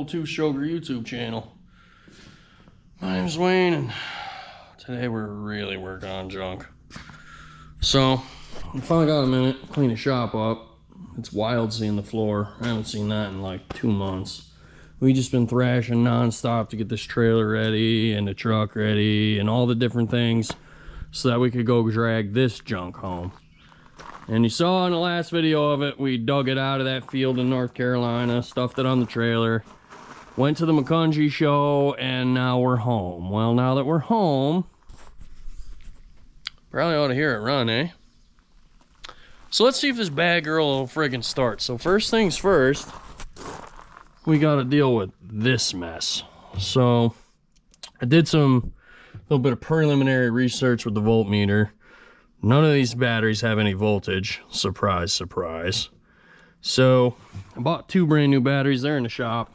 old Two Sugar YouTube channel. My name's Wayne, and today we're really working on junk. So, I finally got a minute to clean the shop up. It's wild seeing the floor. I haven't seen that in like 2 months. We just been thrashing non-stop to get this trailer ready and the truck ready and all the different things so that we could go drag this junk home. And you saw in the last video of it, we dug it out of that field in North Carolina, stuffed it on the trailer, went to the McCungy show, and now we're home. Well, now that we're home, probably ought to hear it run, eh? So let's see if this bad girl will friggin' start. So first things first, we gotta deal with this mess. So I did some little bit of preliminary research with the voltmeter. None of these batteries have any voltage. Surprise, surprise. So I bought 2 brand new batteries. They're in the shop.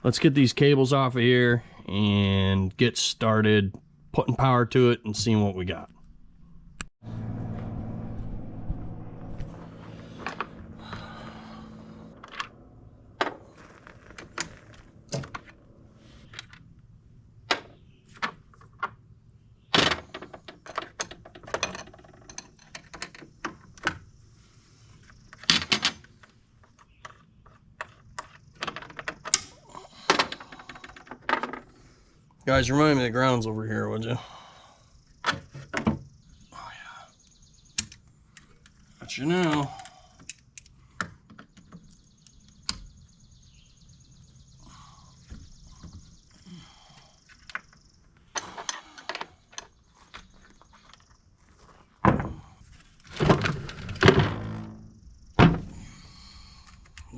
Let's get these cables off of here and get started putting power to it and seeing what we got. Guys, remind me the ground's over here, would you? Oh, yeah. Got you now. I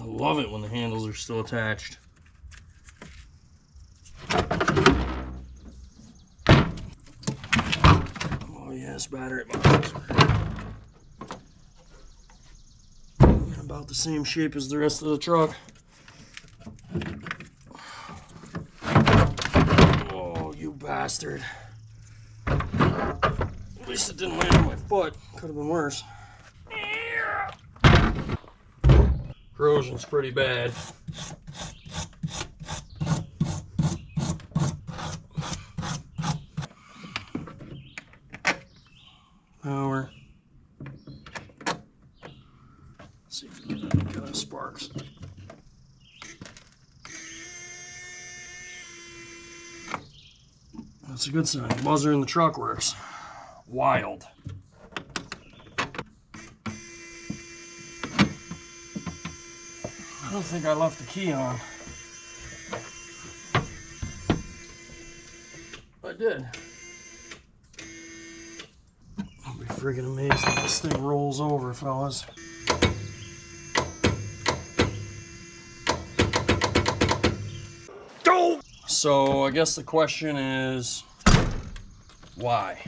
love it when the handles are still attached. Yes, battery box. About the same shape as the rest of the truck. Oh, you bastard. At least it didn't land on my foot. Could have been worse. Corrosion's pretty bad. Power. Let's see if we get any kind of sparks. That's a good sign. The buzzer in the truck works. Wild. I don't think I left the key on. I did. I'll be friggin' amazed if this thing rolls over, fellas. Go! So I guess the question is, why?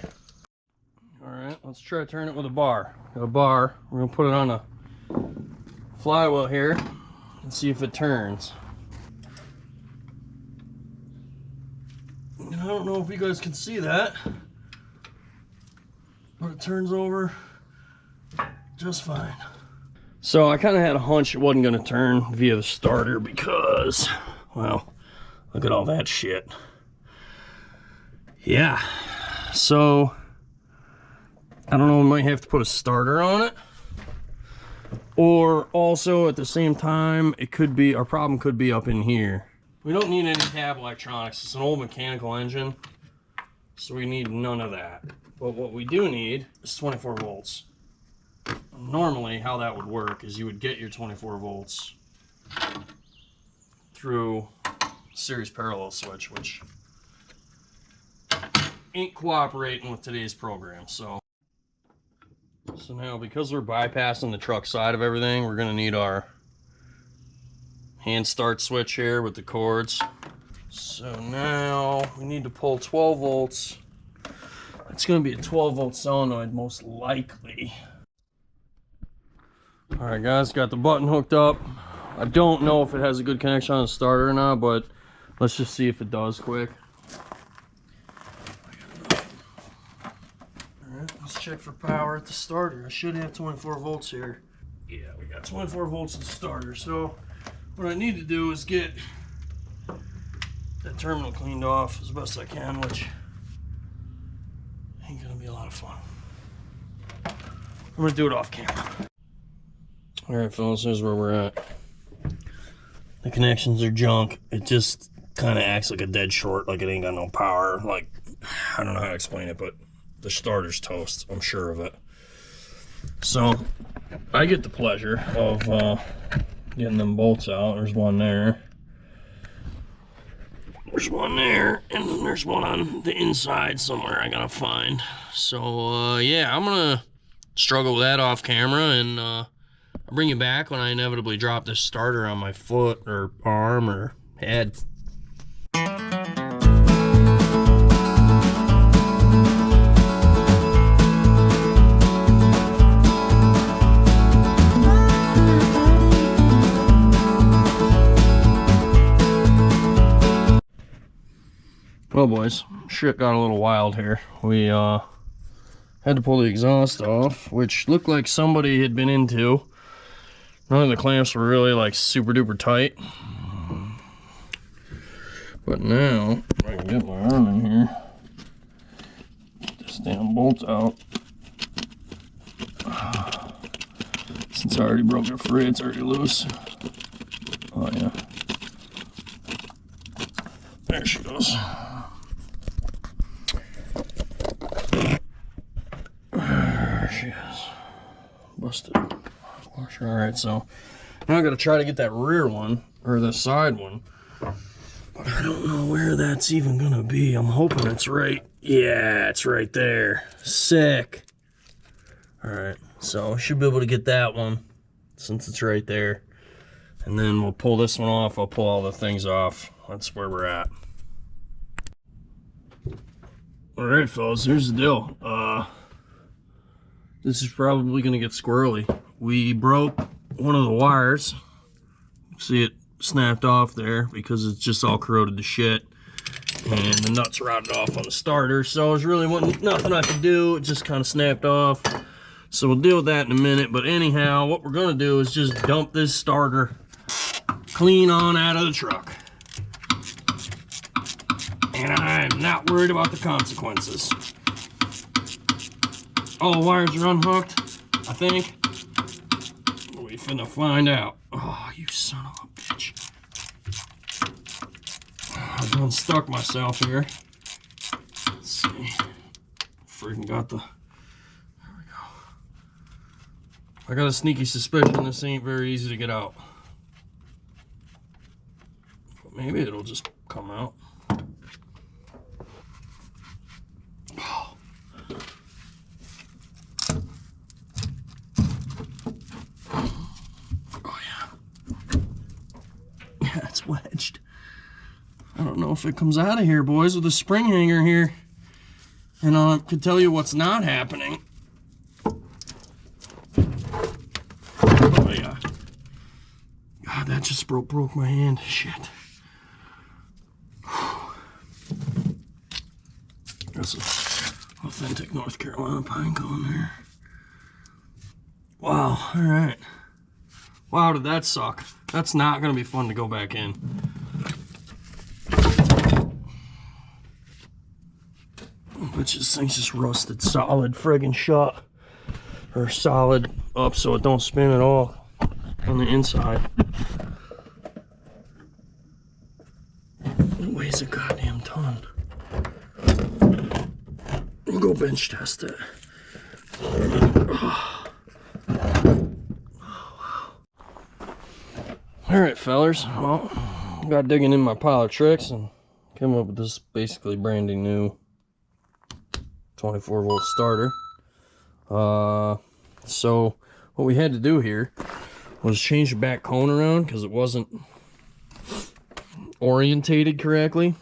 Alright, let's try to turn it with a bar. Got a bar. We're gonna put it on a flywheel here and see if it turns. And I don't know if you guys can see that, but it turns over just fine. So I kind of had a hunch it wasn't going to turn via the starter because, well, look at all that shit. Yeah, so I don't know, we might have to put a starter on it. Or also at the same time, it could be, our problem could be up in here. We don't need any cab electronics. It's an old mechanical engine, so we need none of that. But what we do need is 24 volts. Normally, how that would work is you would get your 24 volts through series parallel switch, which ain't cooperating with today's program. So now, because we're bypassing the truck side of everything, we're going to need our hand start switch here with the cords. So now we need to pull 12 volts. It's going to be a 12 volt solenoid most likely. Alright guys, got the button hooked up. I don't know if it has a good connection on the starter or not, but let's just see if it does quick. Alright, let's check for power at the starter. I should have 24 volts here. Yeah, we got 24 volts at the starter. So what I need to do is get that terminal cleaned off as best I can, which ain't gonna be a lot of fun. I'm gonna do it off camera. Alright fellas, here's where we're at. The connections are junk. It just kind of acts like a dead short, like it ain't got no power. Like, I don't know how to explain it, but the starter's toast, I'm sure of it. So I get the pleasure of getting them bolts out. There's one there. There's one there, and then there's one on the inside somewhere I gotta find. So yeah, I'm gonna struggle with that off camera, and I'll bring you back when I inevitably drop this starter on my foot or arm or head. Well boys, shit got a little wild here. We had to pull the exhaust off, which looked like somebody had been into. None of the clamps were really like super duper tight. But now, if I can get my arm in here, get this damn bolt out. Since I already broke it free, it's already loose. Oh yeah. There she goes. There she is. Busted. Washer. Alright, so now I gotta try to get that rear one, or the side one. But I don't know where that's even gonna be. I'm hoping it's right. Yeah, it's right there. Sick. Alright, so I should be able to get that one since it's right there. And then we'll pull this one off. I'll pull all the things off. That's where we're at. Alright, fellas, here's the deal. This is probably gonna get squirrely. We broke one of the wires. See it snapped off there because it's just all corroded to shit. And the nuts rotted off on the starter. So there's really nothing I could do. It just kind of snapped off. So we'll deal with that in a minute. But anyhow, what we're gonna do is just dump this starter clean on out of the truck. And I'm not worried about the consequences. All the wires are unhooked, I think. We finna find out. Oh, you son of a bitch. I've unstuck myself here. Let's see. Freaking got the... There we go. I got a sneaky suspicion this ain't very easy to get out. But maybe it'll just come out. It's wedged. I don't know if it comes out of here, boys, with a spring hanger here. And I could tell you what's not happening. Oh yeah. God, that just broke my hand. Shit. That's an authentic North Carolina pine cone there. Wow, alright. Wow, did that suck. That's not going to be fun to go back in. But this thing's just rusted solid friggin' shut. Or solid up so it don't spin at all on the inside. It weighs a goddamn ton. We'll go bench test it. Alright, fellers, well, got digging in my pile of tricks and came up with this basically brand new 24 volt starter. So what we had to do here was change the back cone around because it wasn't orientated correctly.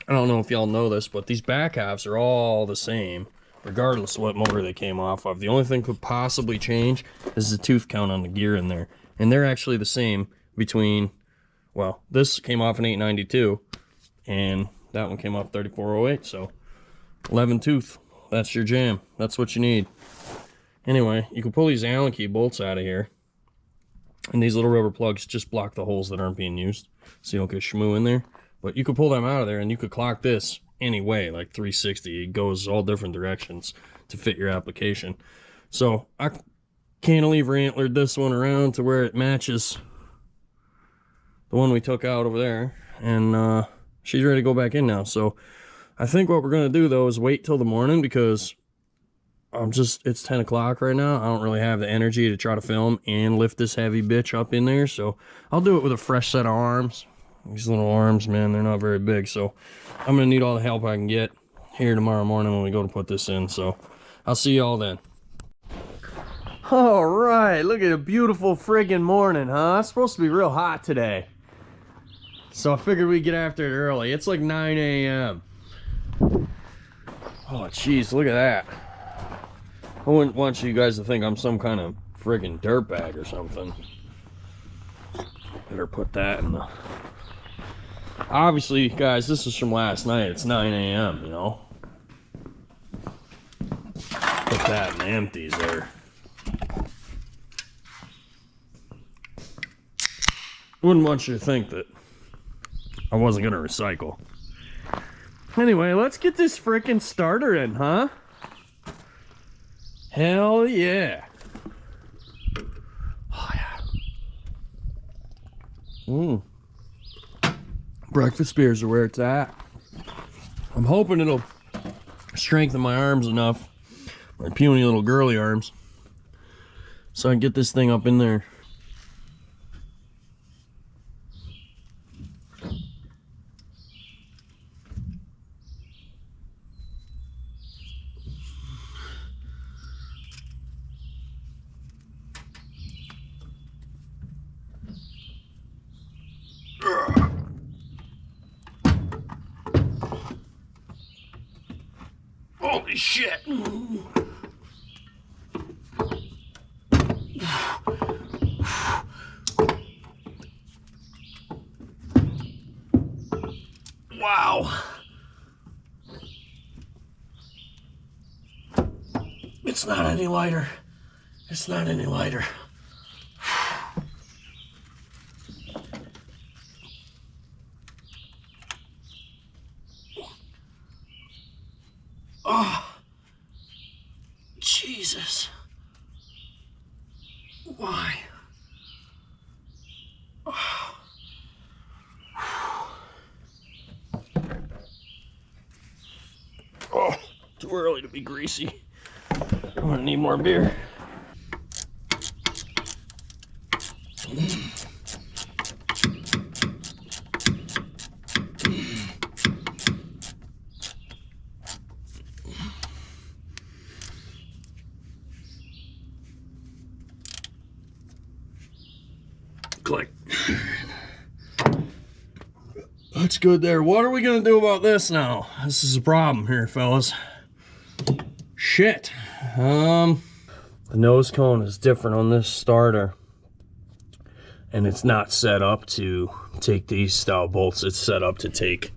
I don't know if y'all know this, but these back halves are all the same regardless of what motor they came off of. The only thing could possibly change is the tooth count on the gear in there, and they're actually the same between, well, this came off an 892 and that one came off 3408, so 11 tooth. That's your jam. That's what you need. Anyway, you can pull these Allen key bolts out of here, and these little rubber plugs just block the holes that aren't being used so you don't get shmoo in there. But you could pull them out of there and you could clock this any way, like 360. It goes all different directions to fit your application. So I cantilever antlered this one around to where it matches the one we took out over there, and she's ready to go back in now. So I think what we're gonna do though is wait till the morning, because it's 10 o'clock right now. I don't really have the energy to try to film and lift this heavy bitch up in there, so I'll do it with a fresh set of arms. These little arms, man, they're not very big, so I'm gonna need all the help I can get here tomorrow morning when we go to put this in. So I'll see y'all then. All right, look at a beautiful friggin' morning, huh? It's supposed to be real hot today, so I figured we'd get after it early. It's like 9 a.m. Oh, jeez, look at that. I wouldn't want you guys to think I'm some kind of friggin' dirtbag or something. Better put that in the... Obviously, guys, this is from last night. It's 9 a.m., you know? Put that in the empties there. Wouldn't want you to think that I wasn't gonna recycle. Anyway, let's get this frickin' starter in, huh? Hell yeah. Oh yeah. Breakfast beers are where it's at. I'm hoping it'll strengthen my arms enough, my puny little girly arms, so I can get this thing up in there. Holy shit. Wow. It's not any lighter. It's not any lighter. Oh, Jesus. Why? Oh. Oh, too early to be greasy. I'm gonna need more beer. Click. That's good there. What are we gonna do about this now? This is a problem here, fellas. Shit. The nose cone is different on this starter, and it's not set up to take these style bolts. It's set up to take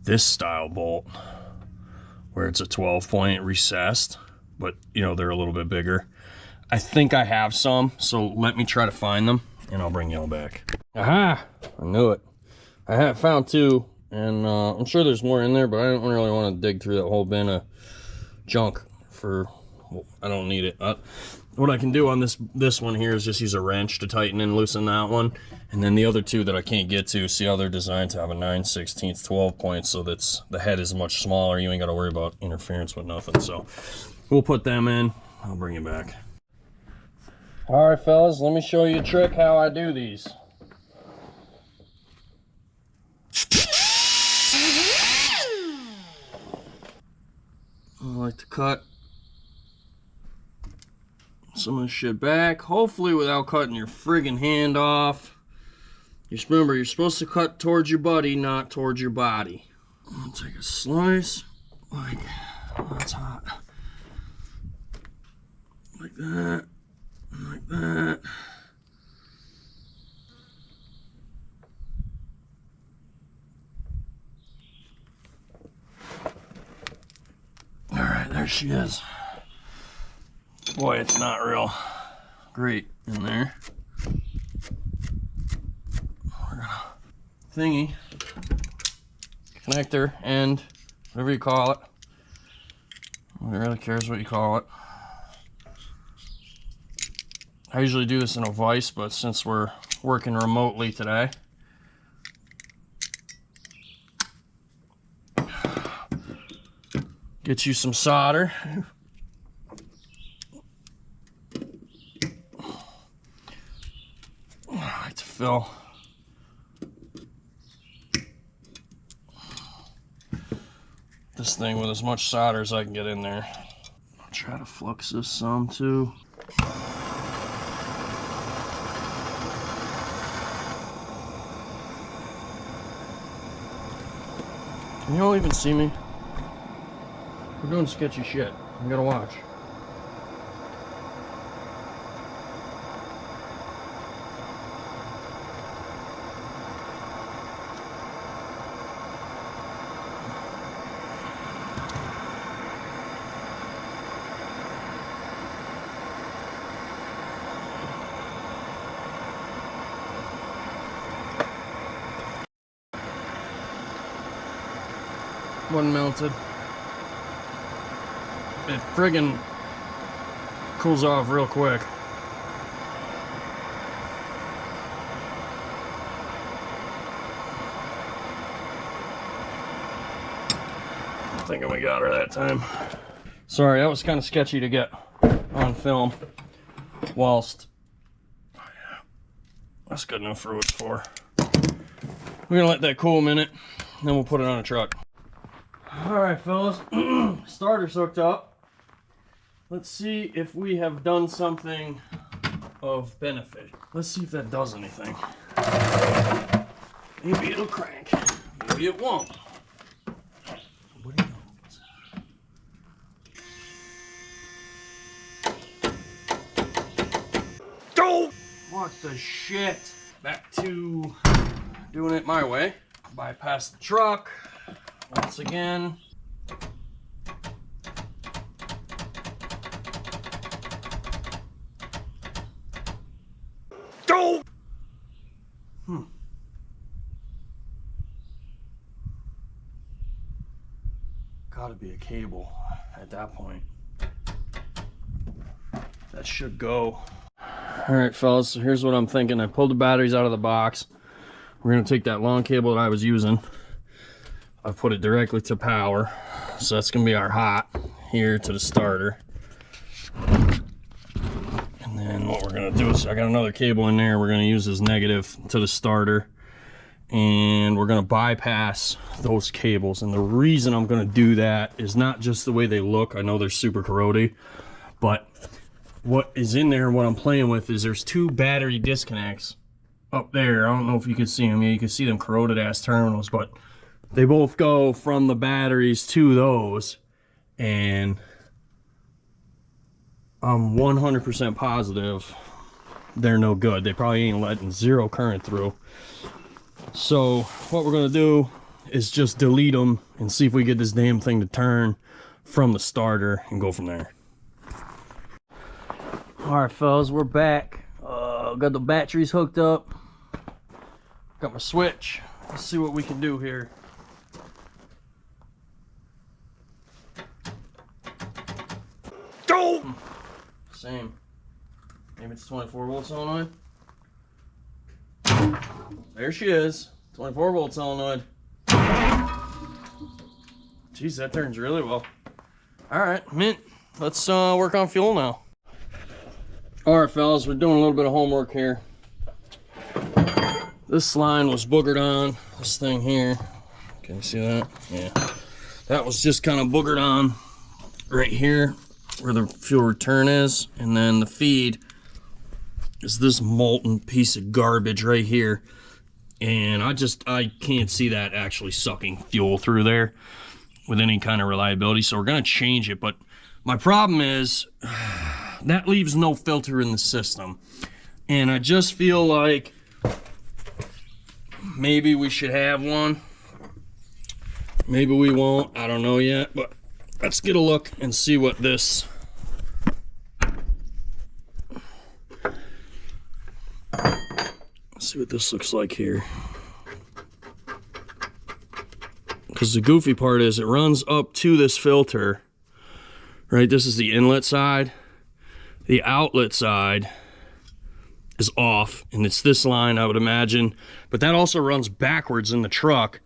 this style bolt, where it's a 12-point recessed, but you know, they're a little bit bigger. I think I have some, so let me try to find them and I'll bring y'all back. Aha! I knew it. I have found two, and I'm sure there's more in there, but I don't really want to dig through that whole bin of junk for... I don't need it. What I can do on this one here is just use a wrench to tighten and loosen that one, and then the other two that I can't get to, see how they're designed to have a 9/16 12 points, so that's the head is much smaller. You ain't got to worry about interference with nothing. So we'll put them in. I'll bring you back. All right, fellas, let me show you a trick how I do these. I like to cut some of this shit back, hopefully without cutting your friggin' hand off. Just remember, you're supposed to cut towards your buddy, not towards your body. I'll take a slice, like, oh, that's hot. Like that, like that. All right, there she is. Boy, it's not real great in there. We're gonna thingy. connector, end, whatever you call it. Nobody really cares what you call it. I usually do this in a vise, but since we're working remotely today, get you some solder. I like to fill this thing with as much solder as I can get in there. I'll try to flux this some too. Can you all even see me? We're doing sketchy shit. You gotta watch. One melted. It friggin' cools off real quick. I'm thinking we got her that time. Sorry, that was kind of sketchy to get on film whilst. Oh yeah, that's good enough for what it's for. We're gonna let that cool a minute, then we'll put it on a truck. Alright fellas, starter's hooked up. Let's see if we have done something of benefit. Let's see if that does anything. Maybe it'll crank, maybe it won't. Nobody knows. Go! What the shit? Back to doing it my way. Bypass the truck. Once again. Go! Gotta be a cable at that point. That should go. Alright fellas, so here's what I'm thinking. I pulled the batteries out of the box. We're gonna take that long cable that I was using. I put it directly to power, so that's gonna be our hot here to the starter. And then what we're gonna do is, I got another cable in there, we're gonna use as negative to the starter, and we're gonna bypass those cables. And the reason I'm gonna do that is not just the way they look. I know they're super corrody, but what is in there, what I'm playing with, is there's two battery disconnects up there. I don't know if you can see them. Yeah, you can see them corroded ass terminals, but they both go from the batteries to those, and I'm 100% positive they're no good. They probably ain't letting zero current through. So what we're gonna do is just delete them and see if we get this damn thing to turn from the starter and go from there. All right, fellas, we're back. Got the batteries hooked up. Got my switch. Let's see what we can do here. Go! Same. Maybe it's 24 volt solenoid. There she is. 24 volt solenoid. Jeez, that turns really well. All right, mint. Let's work on fuel now. All right, fellas, we're doing a little bit of homework here. This line was boogered on. This thing here. Can you see that? Yeah. That was just kind of boogered on right here where the fuel return is, and then the feed is this molten piece of garbage right here, and I can't see that actually sucking fuel through there with any kind of reliability, so we're gonna change it. But my problem is that leaves no filter in the system, and I just feel like maybe we should have one. Maybe we won't, I don't know yet, but let's get a look and see what this looks like here. because the goofy part is it runs up to this filter, right? This is the inlet side. The outlet side is off, and it's this line, I would imagine. But that also runs backwards in the truck,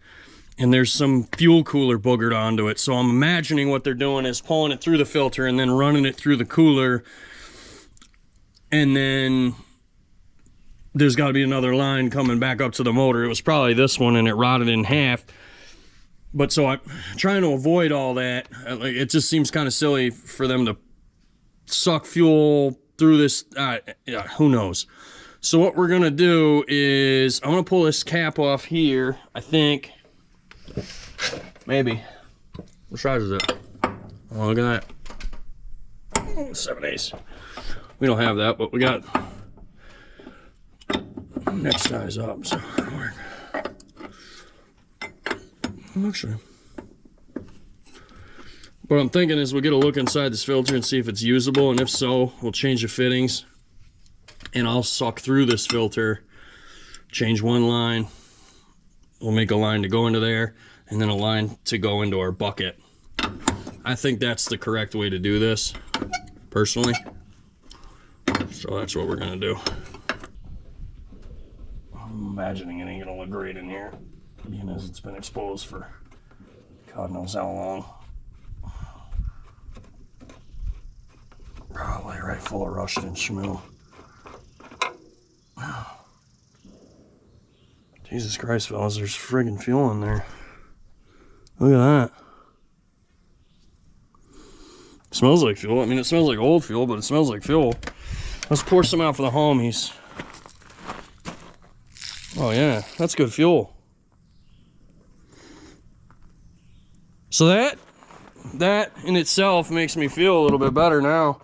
and there's some fuel cooler boogered onto it. So I'm imagining what they're doing is pulling it through the filter and then running it through the cooler, and then there's got to be another line coming back up to the motor. It was probably this one, and it rotted in half. But so I'm trying to avoid all that. Like, it just seems kind of silly for them to suck fuel through this. Yeah, who knows? So what we're gonna do is I'm gonna pull this cap off here. I think maybe. What size is it? Oh, look at that. 7/8. We don't have that, but we got next size up. So actually, what I'm thinking is we'll get a look inside this filter and see if it's usable, and if so, we'll change the fittings, and I'll suck through this filter, change one line, we'll make a line to go into there, and then a line to go into our bucket. I think that's the correct way to do this, personally. So that's what we're gonna do. I'm imagining it ain't gonna look great in here, being as it's been exposed for God knows how long. Probably right full of rust and schmoo. Jesus Christ, fellas, there's friggin' fuel in there. Look at that. It smells like fuel. I mean, it smells like old fuel, but it smells like fuel. Let's pour some out for the homies. Oh yeah, that's good fuel. So that in itself makes me feel a little bit better now.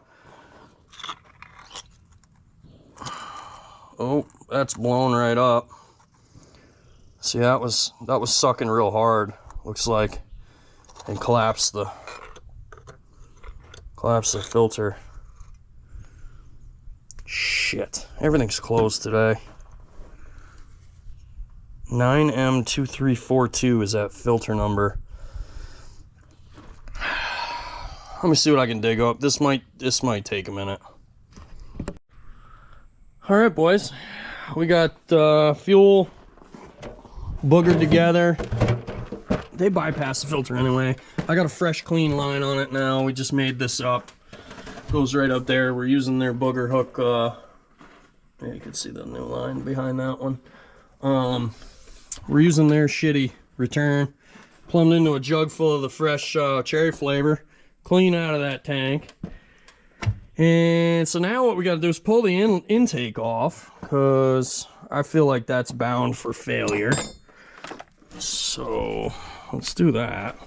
Oh, that's blown right up. See, that was sucking real hard, looks like, and collapsed the filter. Shit, everything's closed today. 9M2342 is that filter number. Let me see what I can dig up. This might take a minute. All right, boys, we got fuel boogered together. They bypass the filter anyway. I got a fresh, clean line on it now. We just made this up. Goes right up there. We're using their booger hook. Yeah, you can see the new line behind that one. We're using their shitty return. Plumbed into a jug full of the fresh cherry flavor. Clean out of that tank. And so now what we got to do is pull the intake off, because I feel like that's bound for failure. So let's do that.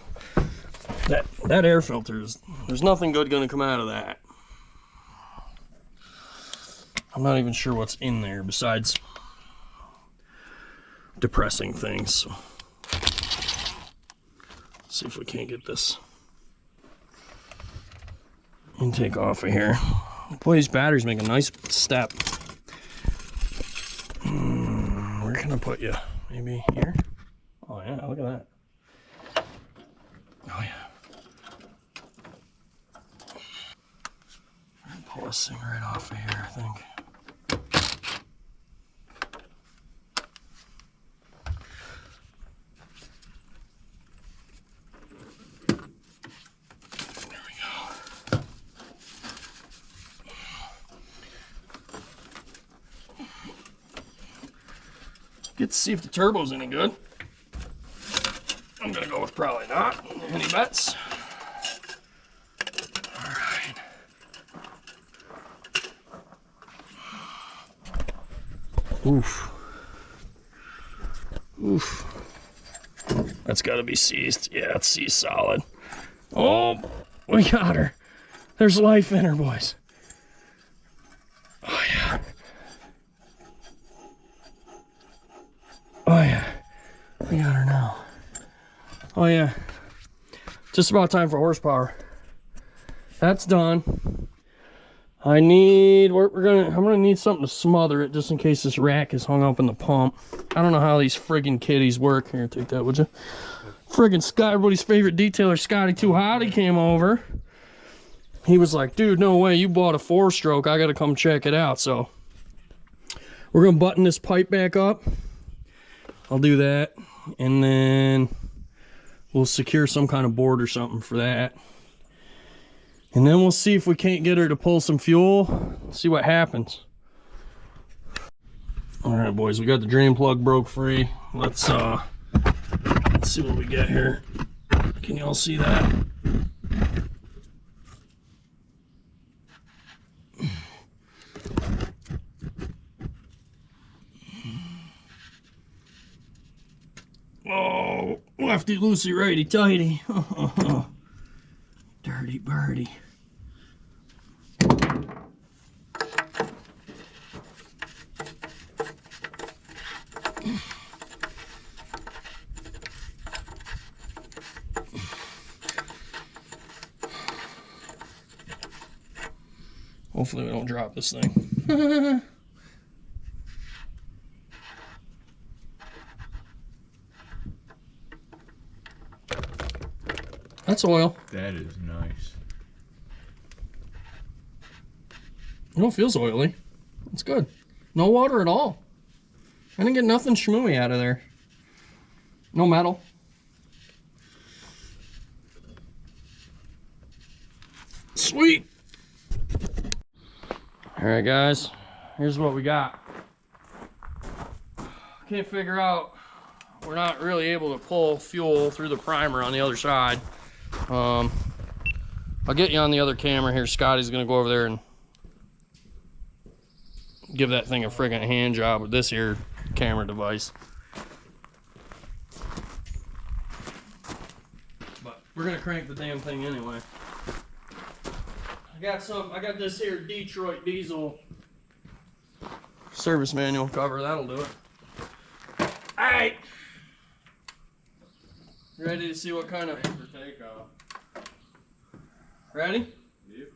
That air filter there's nothing good going to come out of that. I'm not even sure what's in there besides depressing things. So let's see if we can't get this intake off of here. Boy, these batteries make a nice step. Where can I put you? Maybe here? Oh yeah, look at that. Oh yeah. Pull this thing right off of here, I think. Get to see if the turbo's any good. I'm gonna go with probably not. Any bets? All right. Oof. Oof. That's gotta be seized. Yeah, it's seized solid. Oh, we got her. There's life in her, boys. Oh yeah. Oh yeah, we got her now. Oh yeah, just about time for horsepower. That's done. I'm gonna need something to smother it just in case this rack is hung up in the pump. I don't know how these friggin' kitties work. Here, take that, would you? Friggin' Scott, everybody's favorite detailer, Scotty Too Hotty, came over. He was like, dude, no way, you bought a 4-stroke. I gotta come check it out. So we're gonna button this pipe back up. I'll do that. And then we'll secure some kind of board or something for that. And then we'll see if we can't get her to pull some fuel. See what happens. All right, boys, we got the drain plug broke free. Let's see what we get here. Can y'all see that? Oh, lefty loosey, righty tighty. Dirty birdie. Hopefully we don't drop this thing. That's oil. That is nice. You know, it feels oily. It's good. No water at all. I didn't get nothing schmooey out of there. No metal. Sweet. All right, guys. Here's what we got. Can't figure out. We're not really able to pull fuel through the primer on the other side. I'll get you on the other camera here. Scotty's gonna go over there and give that thing a friggin' hand job with this here camera device. But we're gonna crank the damn thing anyway. I got this here Detroit diesel service manual cover. That'll do it. All right. Ready to see what kind of takeoff? Ready? Yep.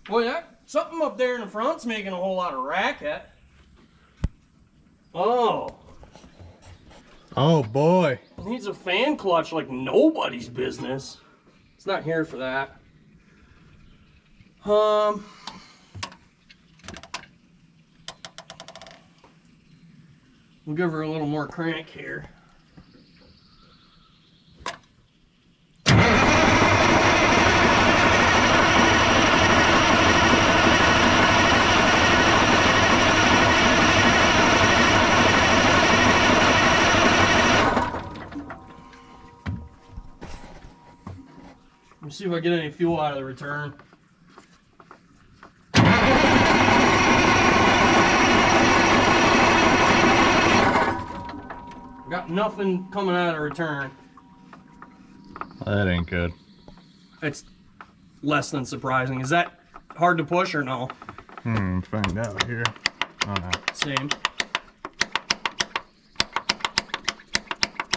Boy, something up there in the front's making a whole lot of racket. Oh. Oh boy. It needs a fan clutch like nobody's business. It's not here for that. We'll give her a little more crank here. Let me see if I get any fuel out of the return. Got nothing coming out of the return. That ain't good. It's less than surprising. Is that hard to push or no? Find out here. Oh no. Same.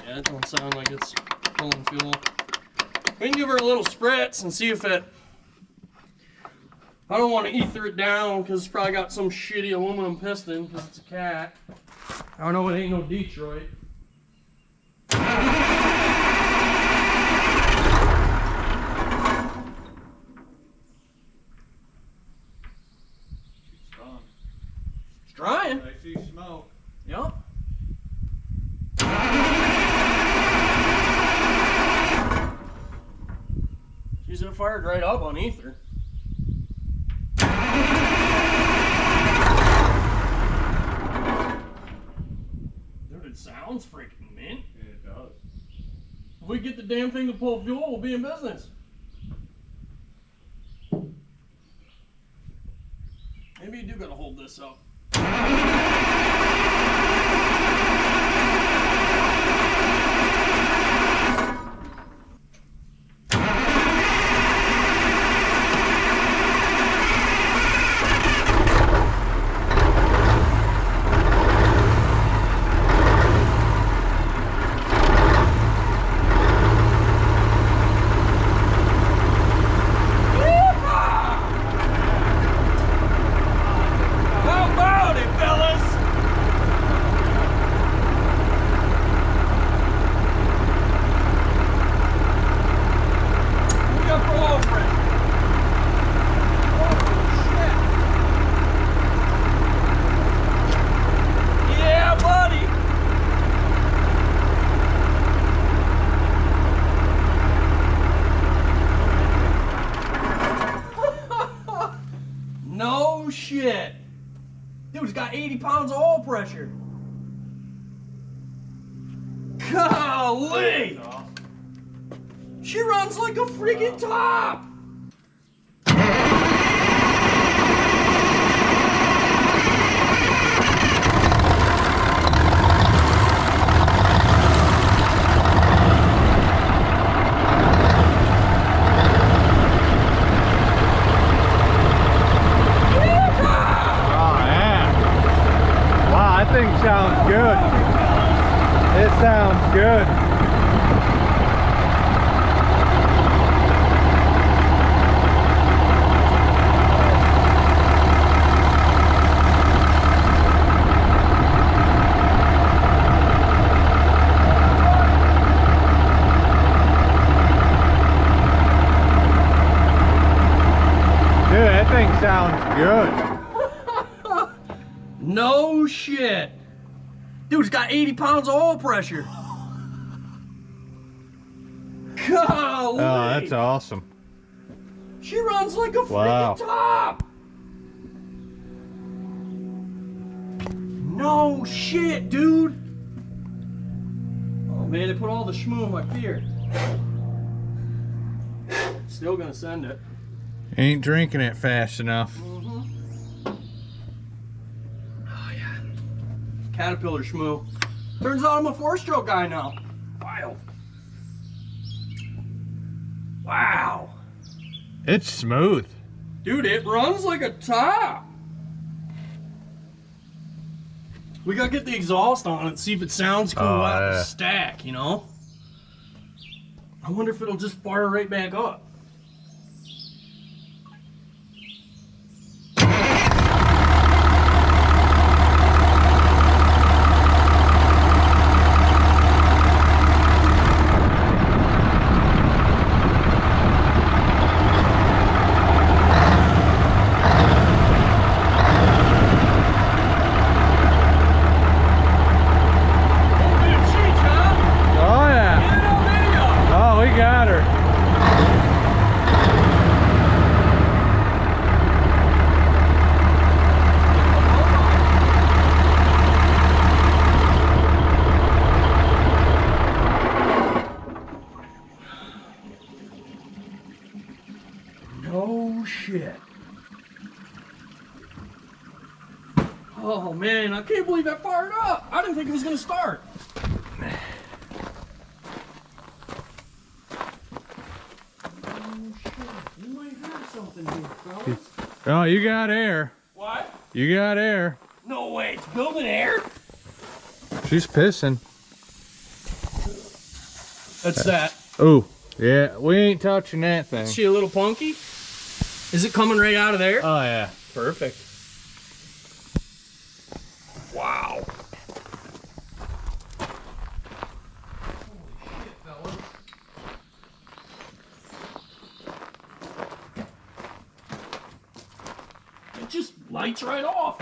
Yeah, it don't sound like it's pulling fuel. We can give her a little spritz and see if it... I don't want to ether it down because it's probably got some shitty aluminum piston because it's a cat. I know it ain't no Detroit. It's drying. I see smoke. Yep. Geez, it fired right up on ether. Dude, it sounds freaking mint. Yeah, it does. If we get the damn thing to pull fuel, we'll be in business. Maybe you do gotta hold this up. No shit. Dude, it's got 80 pounds of oil pressure. Golly! She runs like a freaking top! That thing sounds good. It sounds good. Dude, that thing sounds good. No shit. Dude, it's got 80 pounds of oil pressure. Golly. Oh, that's awesome. She runs like a Wow. freaking top. No shit, dude. Oh man, they put all the schmoo in my beer. Still gonna send it. Ain't drinking it fast enough. Caterpillar schmoo. Turns out I'm a 4-stroke guy now. Wild. Wow. It's smooth. Dude, it runs like a top. We gotta get the exhaust on it, see if it sounds cool out of the stack, you know? I wonder if it'll just fire right back up. Oh shit. Oh man, I can't believe that fired up. I didn't think it was gonna start. Oh shit, you might have something here, fellas. Oh, you got air. What? You got air. No way, it's building air? She's pissing. That's that. Oh, yeah, we ain't touching that thing. Is she a little punky? Is it coming right out of there? Oh, yeah. Perfect. Wow. Holy shit, fellas. It just lights right off.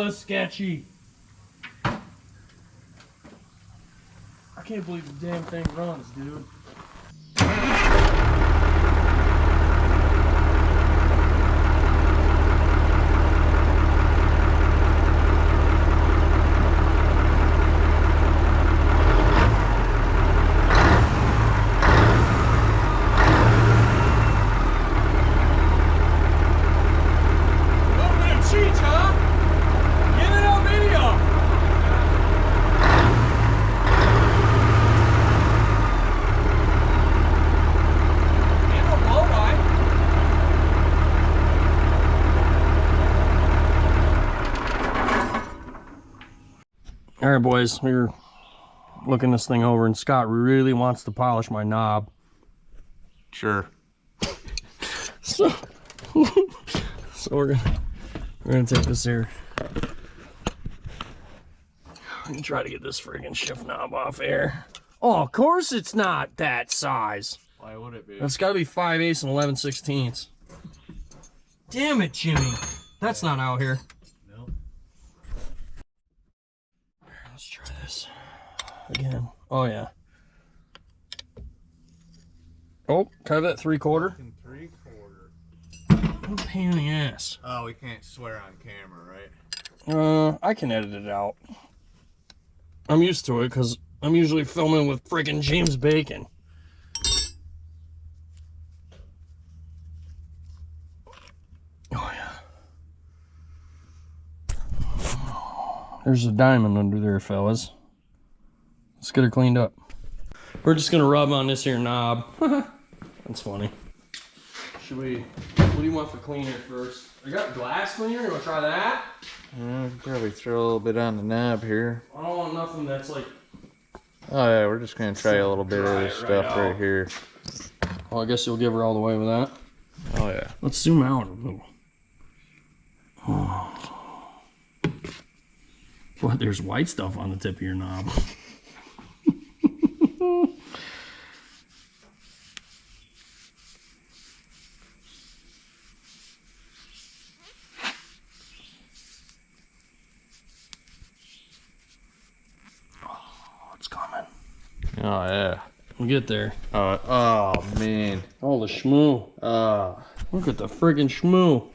hella sketchy. I can't believe the damn thing runs, dude. All right, boys, we're looking this thing over, and Scott really wants to polish my knob. Sure. So, we're gonna take this here. We're gonna try to get this friggin' shift knob off here. Oh, of course it's not that size. Why would it be? It's got to be 5/8 and 11/16. Damn it, Jimmy. That's not out here. Let's try this again. Oh yeah. Oh, can I have that 3/4? 3/4. What a pain in the ass. Oh, we can't swear on camera, right? I can edit it out. I'm used to it because I'm usually filming with freaking James Bacon. Oh yeah. There's a diamond under there, fellas. Let's get her cleaned up. We're just gonna rub on this here knob. That's funny. Should we, what do you want for cleaner first? I got glass cleaner, you wanna try that? Yeah, we could probably throw a little bit on the knob here. I don't want nothing that's like... Oh yeah, we're just gonna try a little bit of this stuff right here. Well, I guess you'll give her all the way with that. Oh yeah. Let's zoom out a little. Oh. What, there's white stuff on the tip of your knob. Oh, it's coming. Oh yeah. We'll get there. Oh man. Oh, the schmoo. Look at the friggin' schmoo.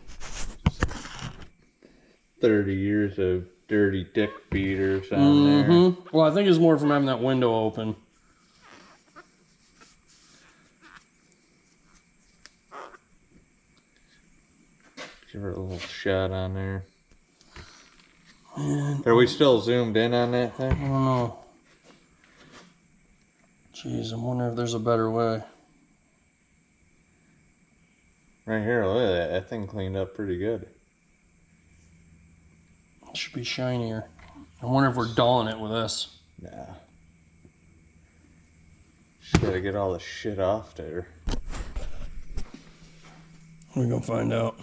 30 years of dirty dick beaters on there. Well, I think it's more from having that window open. Give her a little shot on there. Man, Are we still zoomed in on that I thing? don't know. Jeez, I'm wondering if there's a better way. Right here, look at that. That thing cleaned up pretty good. It should be shinier. I wonder if we're dulling it with this. Nah. Just gotta get all the shit off there. We're gonna find out.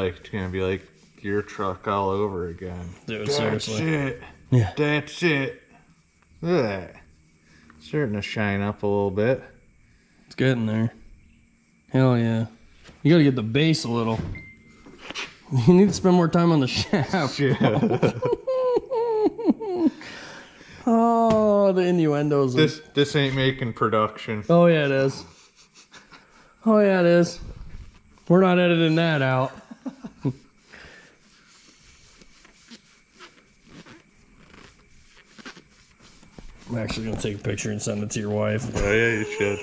It's gonna be like your truck all over again. Dude, That's seriously. it. Yeah. That's it. Look at that. Starting to shine up a little bit. It's getting there. Hell yeah. You gotta get the base a little. You need to spend more time on the shaft. Yeah. Oh, the innuendos. This ain't making production. Oh yeah, it is. Oh yeah, it is. We're not editing that out. I'm actually gonna take a picture and send it to your wife. Oh yeah, you should.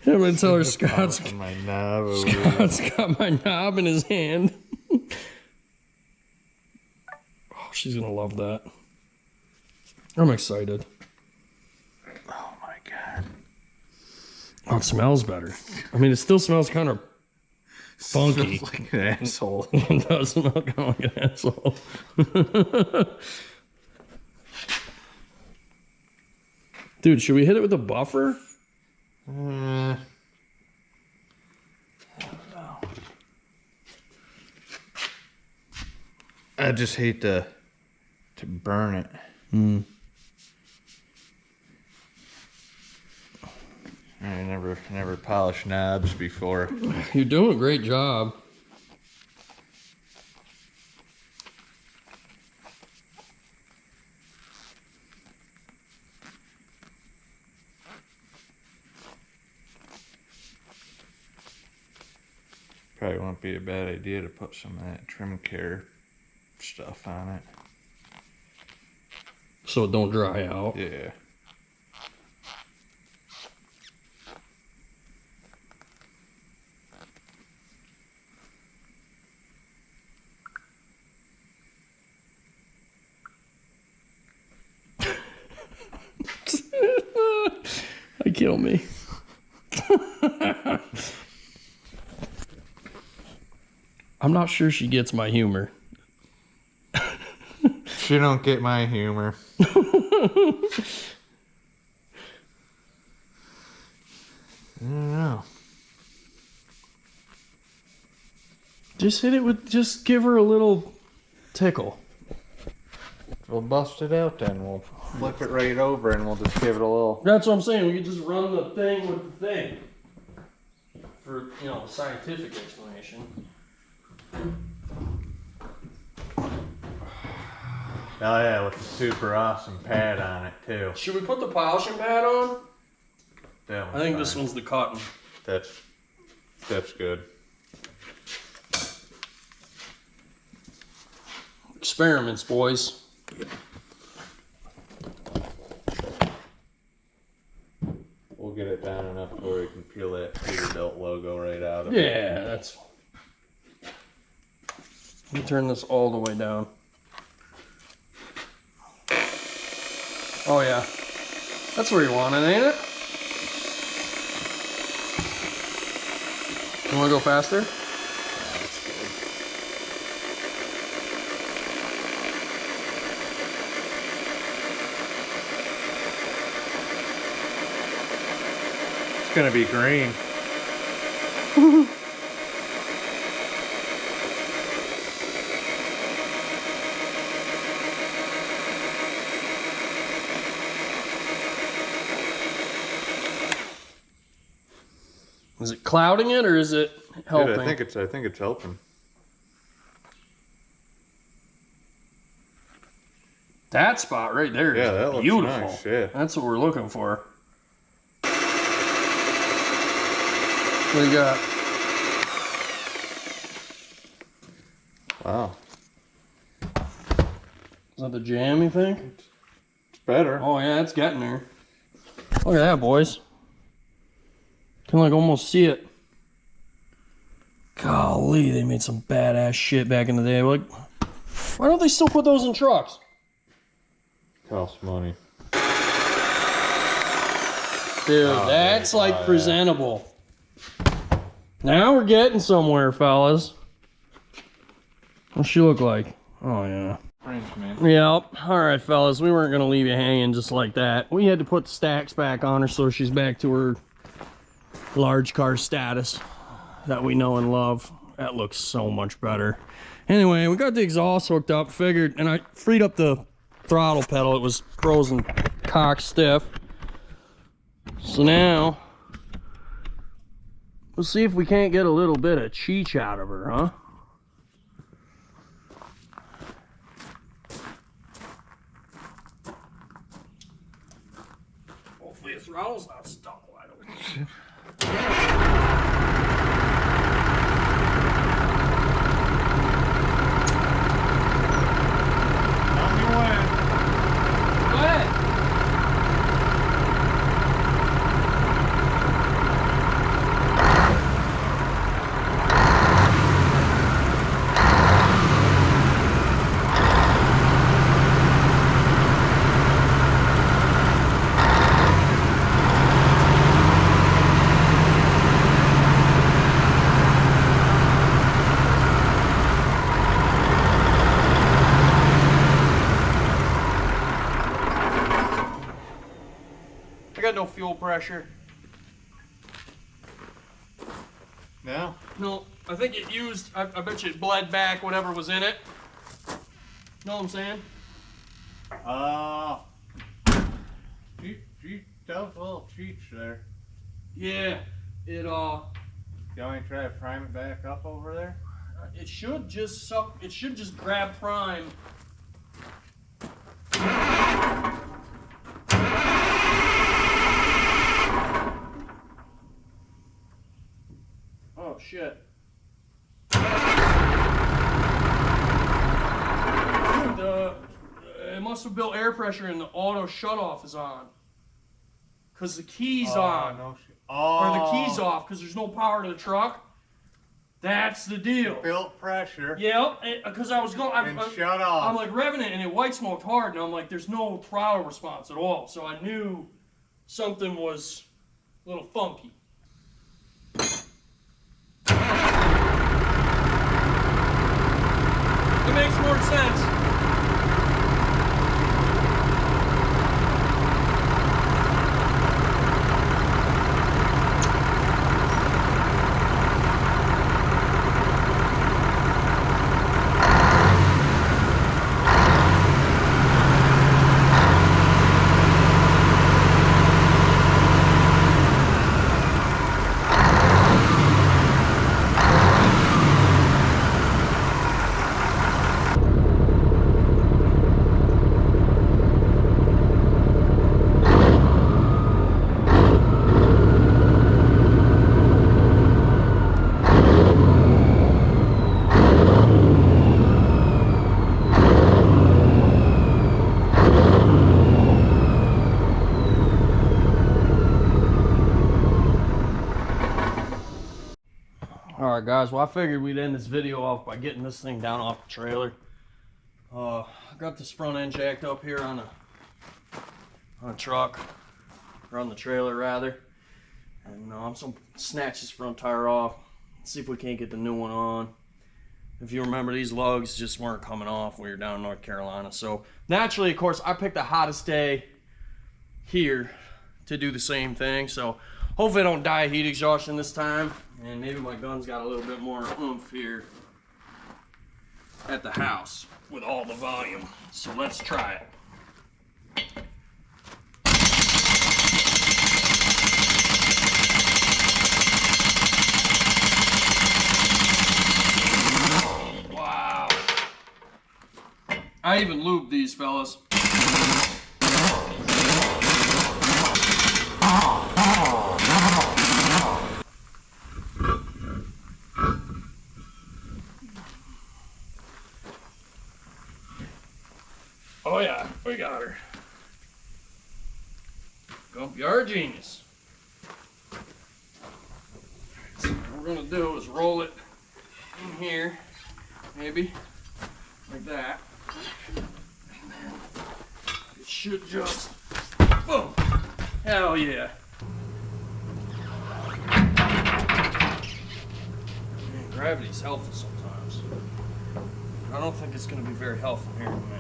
I'm gonna tell her Scott's My knob over here. Scott's got my knob in his hand. Oh, she's gonna love that. I'm excited. Oh my god. Oh, it smells better. I mean, it still smells kind of funky. Smells like an asshole. It does smell kind of like an asshole. Dude, should we hit it with a buffer? I don't know. I just hate to to burn it. I never polished knobs before. You're doing a great job. Probably won't be a bad idea to put some of that trim care stuff on it. So it don't dry out. Yeah. They kill me. I'm not sure she gets my humor. She don't get my humor. I don't know. Just hit it with, just give her a little tickle. We'll bust it out then. We'll flip it right over and we'll just give it a little. That's what I'm saying. We could just run the thing with the thing. For, you know, scientific explanation. Oh yeah, with the super awesome pad on it too. Should we put the polishing pad on? That I think fine. this one's the cotton. That's good. Experiments, boys. We'll get it down enough where we can peel that Peterbilt logo right out of it. Yeah, that's. Let me turn this all the way down. Oh yeah, that's where you want it, ain't it? You want to go faster? It's gonna be green. Is it clouding it or is it helping? Dude, I think it's helping. That spot right there is that looks beautiful. nice, yeah. That's what we're looking for. What do you got? Wow. Is that the jam, you think? It's better. Oh yeah, it's getting there. Look at that, boys. Can like almost see it. Golly, they made some badass shit back in the day. Like, why don't they still put those in trucks? Costs money. Dude, Oh, that's dude, like yeah. presentable. Now we're getting somewhere, fellas. What's she look like? Oh yeah. French, man. Yep. All right, fellas. We weren't gonna leave you hanging just like that. We had to put the stacks back on her so she's back to her large car status that we know and love. That looks so much better. Anyway, we got the exhaust hooked up. Figured, and I freed up the throttle pedal. It was frozen cock stiff. So now we'll see if we can't get a little bit of cheech out of her, huh? Hopefully the throttle's not stuck wide open. Go ahead. I got no fuel pressure. No? No, I think it used, I bet you it bled back whatever was in it. Know what I'm saying? She does a little cheech there. Yeah, it You want me to try to prime it back up over there? it should just suck. It should just grab prime. Oh shit. Dude, it must have built air pressure and the auto shutoff is on. Cause the key's on. No shit. Or the key's off because there's no power to the truck. That's the deal. Built pressure. Yep, because I was going. And shut off. I'm like revving it and it white smoked hard, and I'm like, there's no throttle response at all. So I knew something was a little funky. It makes more sense. Alright guys, well I figured we'd end this video off by getting this thing down off the trailer. I got this front end jacked up here on a truck, or on the trailer rather. And I'm just gonna snatch this front tire off, see if we can't get the new one on. If you remember, these lugs just weren't coming off when we were down in North Carolina. So naturally, of course, I picked the hottest day here to do the same thing. So hopefully I don't die of heat exhaustion this time. And maybe my gun's got a little bit more oomph here at the house with all the volume. So let's try it. Wow. I even lubed these fellas. Oh yeah, we got her. You're a genius. So what we're gonna do is roll it in here, maybe like that, and then it should just, boom, hell yeah. Man, gravity's helpful sometimes. I don't think it's gonna be very helpful here in a minute.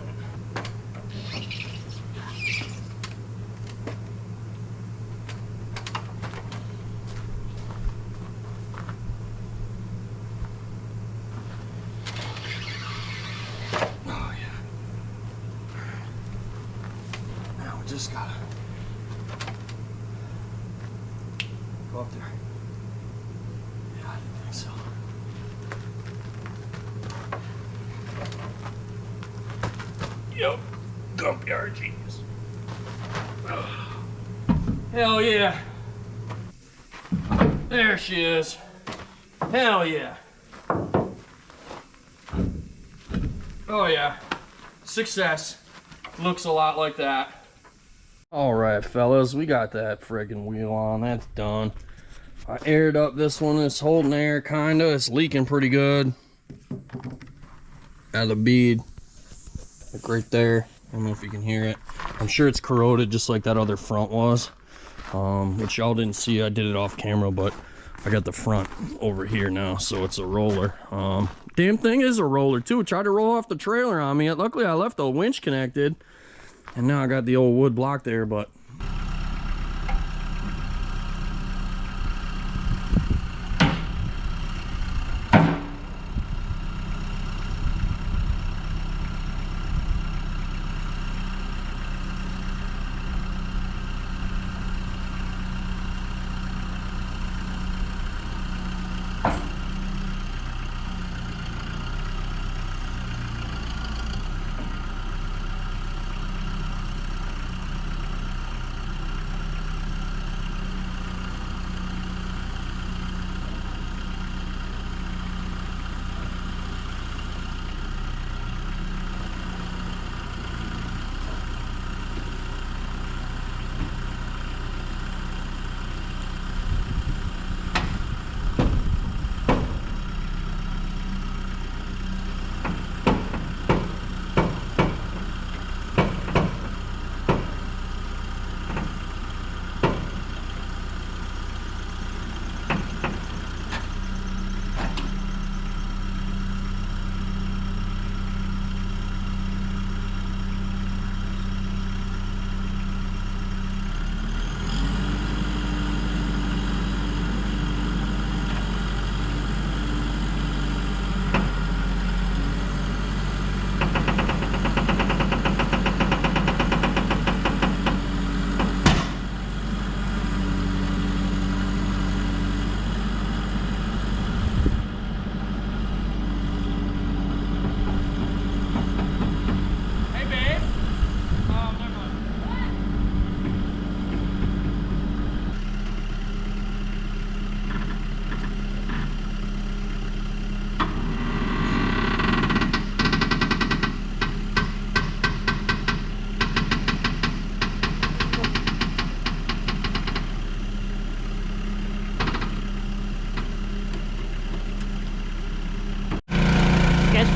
Just gotta go up there. Yeah, I didn't think so. Yep, Gumpyard genius. Hell yeah. There she is. Hell yeah. Oh yeah. Success. Looks a lot like that. All right, fellas, we got that friggin' wheel on. That's done. I aired up this one. It's holding air, kinda. It's leaking pretty good. Got a bead, like right there. I don't know if you can hear it. I'm sure it's corroded just like that other front was, which y'all didn't see. I did it off camera, but I got the front over here now, so it's a roller. Damn thing is a roller too. It tried to roll off the trailer on me. Luckily, I left the winch connected. And now I got the old wood block there, but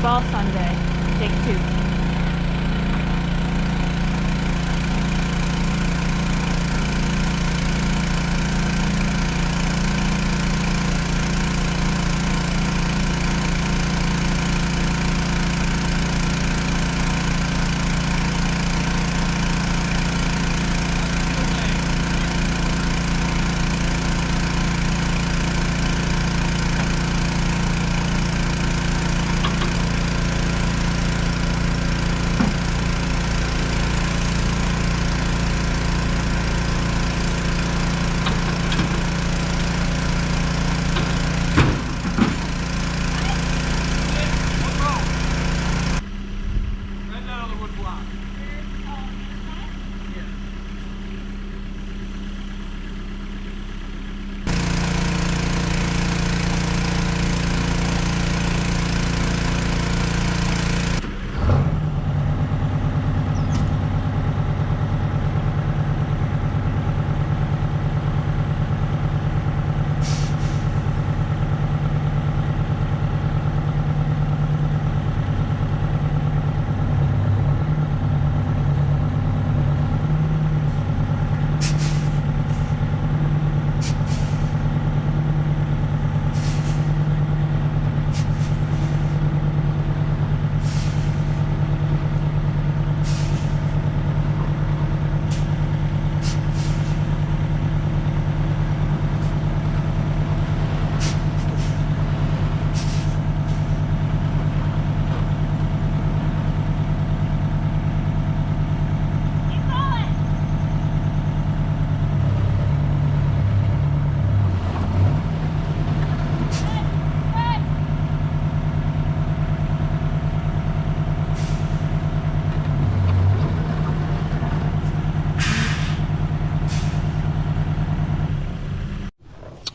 Ball Sunday. Take 2.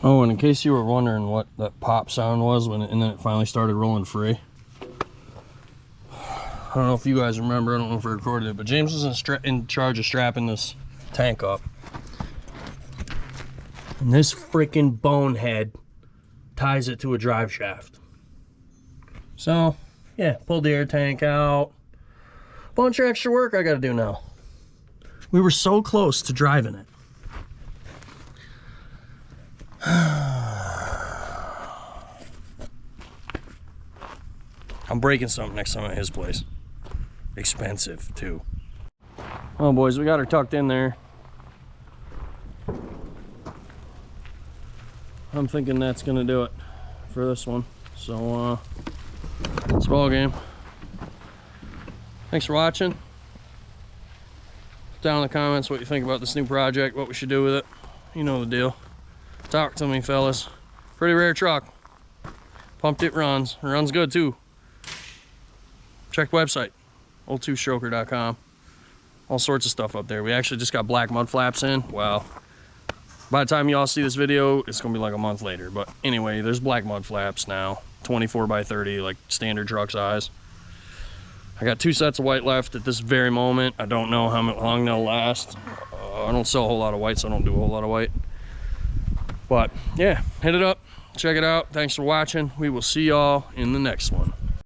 Oh, and in case you were wondering what that pop sound was and then it finally started rolling free. I don't know if you guys remember, I don't know if I recorded it, but James was in charge of strapping this tank up. And this freaking bonehead ties it to a drive shaft. So, yeah, pulled the air tank out. Bunch of extra work I gotta do now. We were so close to driving it. I'm breaking something next time at his place. Expensive, too. Well, boys, we got her tucked in there. I'm thinking that's gonna do it for this one. So, it's ball game. Thanks for watching. Down in the comments what you think about this new project, what we should do with it. You know the deal. Talk to me, fellas. Pretty rare truck. Pumped it runs. It runs good too. Check the website, old2stroker.com. All sorts of stuff up there. We actually just got black mud flaps in. Well, by the time y'all see this video, it's gonna be like a month later. But anyway, there's black mud flaps now, 24 by 30, like standard truck size. I got 2 sets of white left at this very moment. I don't know how long they'll last. I don't sell a whole lot of white, so I don't do a whole lot of white. But yeah, hit it up, check it out. Thanks for watching. We will see y'all in the next one.